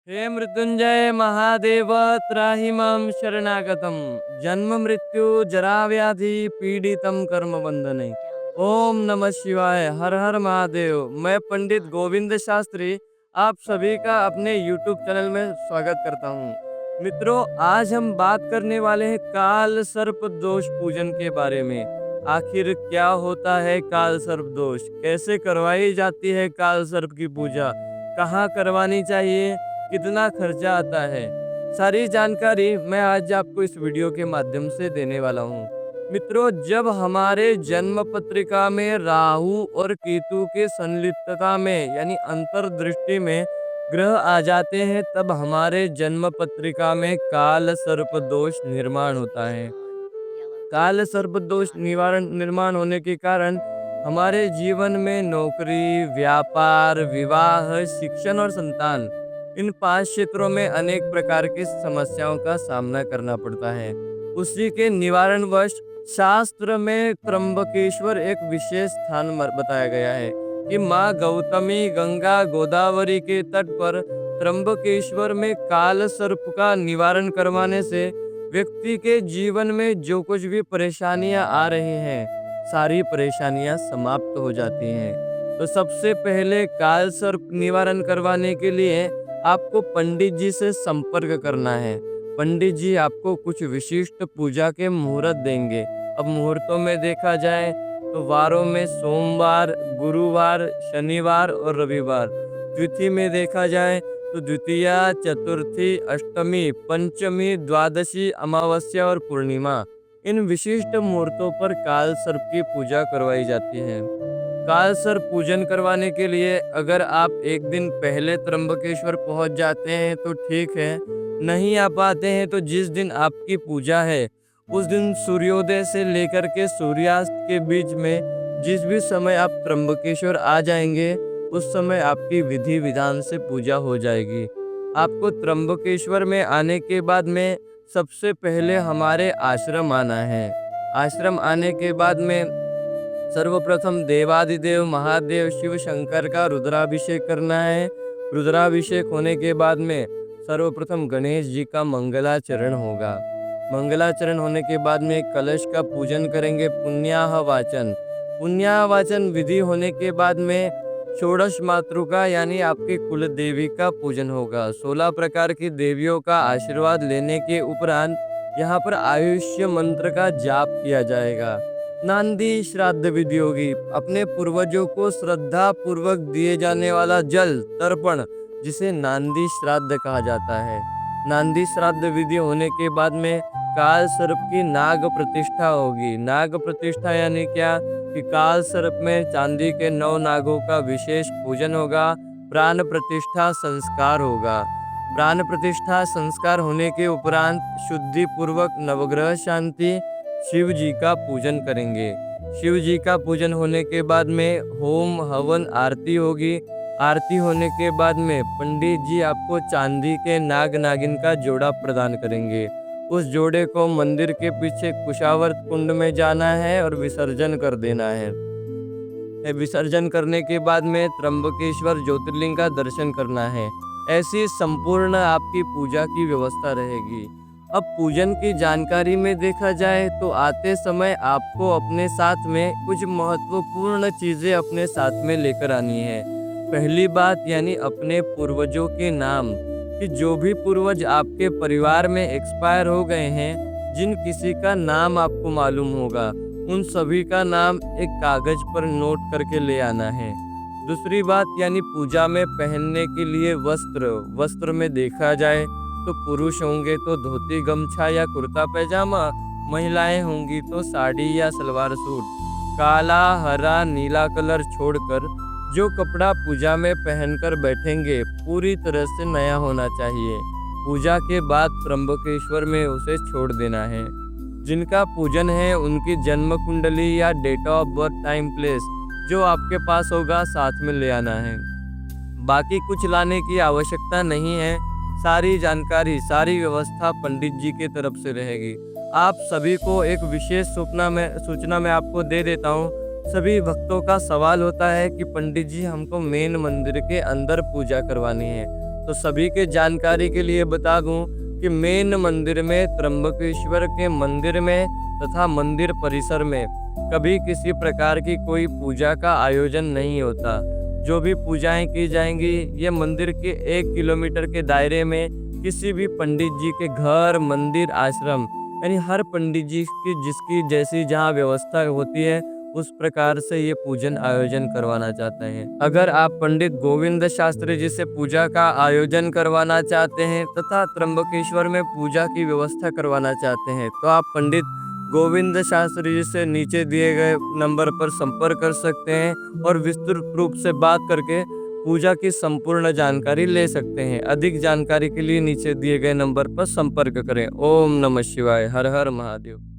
हे मृत्युंजय महादेव त्राहि मां शरणागतम जन्म मृत्यु जरा व्याधि पीड़ितम कर्म बंधने। ओम नमः शिवाय, हर हर महादेव। मैं पंडित गोविंद शास्त्री आप सभी का अपने यूट्यूब चैनल में स्वागत करता हूँ। मित्रों, आज हम बात करने वाले हैं काल सर्प दोष पूजन के बारे में। आखिर क्या होता है काल सर्प दोष, कैसे करवाई जाती है काल सर्प की पूजा, कहाँ करवानी चाहिए, कितना खर्चा आता है, सारी जानकारी मैं आज आपको इस वीडियो के माध्यम से देने वाला हूँ। मित्रों, जब हमारे जन्म पत्रिका में राहु और केतु के संलिप्तता में यानी अंतर्दृष्टि में ग्रह आ जाते हैं, तब हमारे जन्म पत्रिका में काल सर्प दोष निर्माण होता है। काल सर्प दोष निवारण निर्माण होने के कारण हमारे जीवन में नौकरी, व्यापार, विवाह, शिक्षण और संतान, इन 5 क्षेत्रों में अनेक प्रकार की समस्याओं का सामना करना पड़ता है। उसी के निवारणवश शास्त्र में त्र्यंबकेश्वर एक विशेष स्थान बताया गया है कि माँ गौतमी गंगा गोदावरी के तट पर त्र्यंबकेश्वर में काल सर्प का निवारण करवाने से व्यक्ति के जीवन में जो कुछ भी परेशानियां आ रही हैं, सारी परेशानियां समाप्त हो जाती हैं। तो सबसे पहले काल सर्प निवारण करवाने के लिए आपको पंडित जी से संपर्क करना है। पंडित जी आपको कुछ विशिष्ट पूजा के मुहूर्त देंगे। अब मुहूर्तों में देखा जाए तो वारों में सोमवार, गुरुवार, शनिवार और रविवार। तिथि में देखा जाए तो द्वितीया, चतुर्थी, अष्टमी, पंचमी, द्वादशी, अमावस्या और पूर्णिमा, इन विशिष्ट मुहूर्तों पर काल सर्प की पूजा करवाई जाती है। काल सर्प पूजन करवाने के लिए अगर आप एक दिन पहले त्र्यंबकेश्वर पहुंच जाते हैं तो ठीक है, नहीं आ पाते हैं तो जिस दिन आपकी पूजा है उस दिन सूर्योदय से लेकर के सूर्यास्त के बीच में जिस भी समय आप त्र्यंबकेश्वर आ जाएंगे, उस समय आपकी विधि विधान से पूजा हो जाएगी। आपको त्र्यंबकेश्वर में आने के बाद में सबसे पहले हमारे आश्रम आना है। आश्रम आने के बाद में सर्वप्रथम देवादिदेव महादेव शिव शंकर का रुद्राभिषेक करना है। रुद्राभिषेक होने के बाद में सर्वप्रथम गणेश जी का मंगलाचरण होगा। मंगलाचरण होने के बाद में कलश का पूजन करेंगे। पुण्याह वाचन, पुण्याह वाचन विधि होने के बाद में षोडश मातृका यानी आपके कुल देवी का पूजन होगा। 16 प्रकार की देवियों का आशीर्वाद लेने के उपरांत यहाँ पर आयुष्य मंत्र का जाप किया जाएगा। नांदी श्राद्ध विधि होगी। अपने पूर्वजों को श्रद्धा पूर्वक दिए जाने वाला जल तर्पण, जिसे नांदी श्राद्ध कहा जाता है। नांदी श्राद्ध विधि होने के बाद में काल सर्प की नाग प्रतिष्ठा होगी। नाग प्रतिष्ठा यानी क्या कि काल सर्प में चांदी के 9 नागों का विशेष पूजन होगा। प्राण प्रतिष्ठा संस्कार होगा। प्राण प्रतिष्ठा संस्कार होने के उपरांत शुद्धि पूर्वक नवग्रह शांति शिव जी का पूजन करेंगे। शिव जी का पूजन होने के बाद में होम हवन आरती होगी। आरती होने के बाद में पंडित जी आपको चांदी के नाग नागिन का जोड़ा प्रदान करेंगे। उस जोड़े को मंदिर के पीछे कुशावर्त कुंड में जाना है और विसर्जन कर देना है। विसर्जन करने के बाद में त्र्यंबकेश्वर ज्योतिर्लिंग का दर्शन करना है। ऐसी संपूर्ण आपकी पूजा की व्यवस्था रहेगी। अब पूजन की जानकारी में देखा जाए तो आते समय आपको अपने साथ में कुछ महत्वपूर्ण चीज़ें अपने साथ में लेकर आनी है। पहली बात यानी अपने पूर्वजों के नाम, कि जो भी पूर्वज आपके परिवार में एक्सपायर हो गए हैं, जिन किसी का नाम आपको मालूम होगा, उन सभी का नाम एक कागज पर नोट करके ले आना है। दूसरी बात यानी पूजा में पहनने के लिए वस्त्र। वस्त्र में देखा जाए तो पुरुष होंगे तो धोती गमछा या कुर्ता पैजामा, महिलाएं होंगी तो साड़ी या सलवार सूट। काला, हरा, नीला कलर छोड़कर जो कपड़ा पूजा में पहनकर बैठेंगे पूरी तरह से नया होना चाहिए। पूजा के बाद त्र्यंबकेश्वर में उसे छोड़ देना है। जिनका पूजन है उनकी जन्म कुंडली या date of birth time place जो आपके पास होगा साथ में ले आना है। बाकी कुछ लाने की आवश्यकता नहीं है। सारी जानकारी, सारी व्यवस्था पंडित जी की तरफ से रहेगी। आप सभी को एक विशेष सूचना मैं आपको दे देता हूँ। सभी भक्तों का सवाल होता है कि पंडित जी हमको मेन मंदिर के अंदर पूजा करवानी है। तो सभी के जानकारी के लिए बता दूं कि मेन मंदिर में, त्र्यंबकेश्वर के मंदिर में तथा मंदिर परिसर में कभी किसी प्रकार की कोई पूजा का आयोजन नहीं होता। जो भी पूजाएं की जाएंगी ये मंदिर के 1 किलोमीटर के दायरे में किसी भी पंडित जी के घर, मंदिर, आश्रम, यानी हर पंडित जी की जिसकी जैसी जहाँ व्यवस्था होती है उस प्रकार से ये पूजन आयोजन करवाना चाहते हैं। अगर आप पंडित गोविंद शास्त्री जी से पूजा का आयोजन करवाना चाहते हैं तथा त्र्यंबकेश्वर में पूजा की व्यवस्था करवाना चाहते हैं तो आप पंडित गोविंद शास्त्री जी से नीचे दिए गए नंबर पर संपर्क कर सकते हैं और विस्तृत रूप से बात करके पूजा की संपूर्ण जानकारी ले सकते हैं। अधिक जानकारी के लिए नीचे दिए गए नंबर पर संपर्क करें। ओम नमः शिवाय। हर हर महादेव।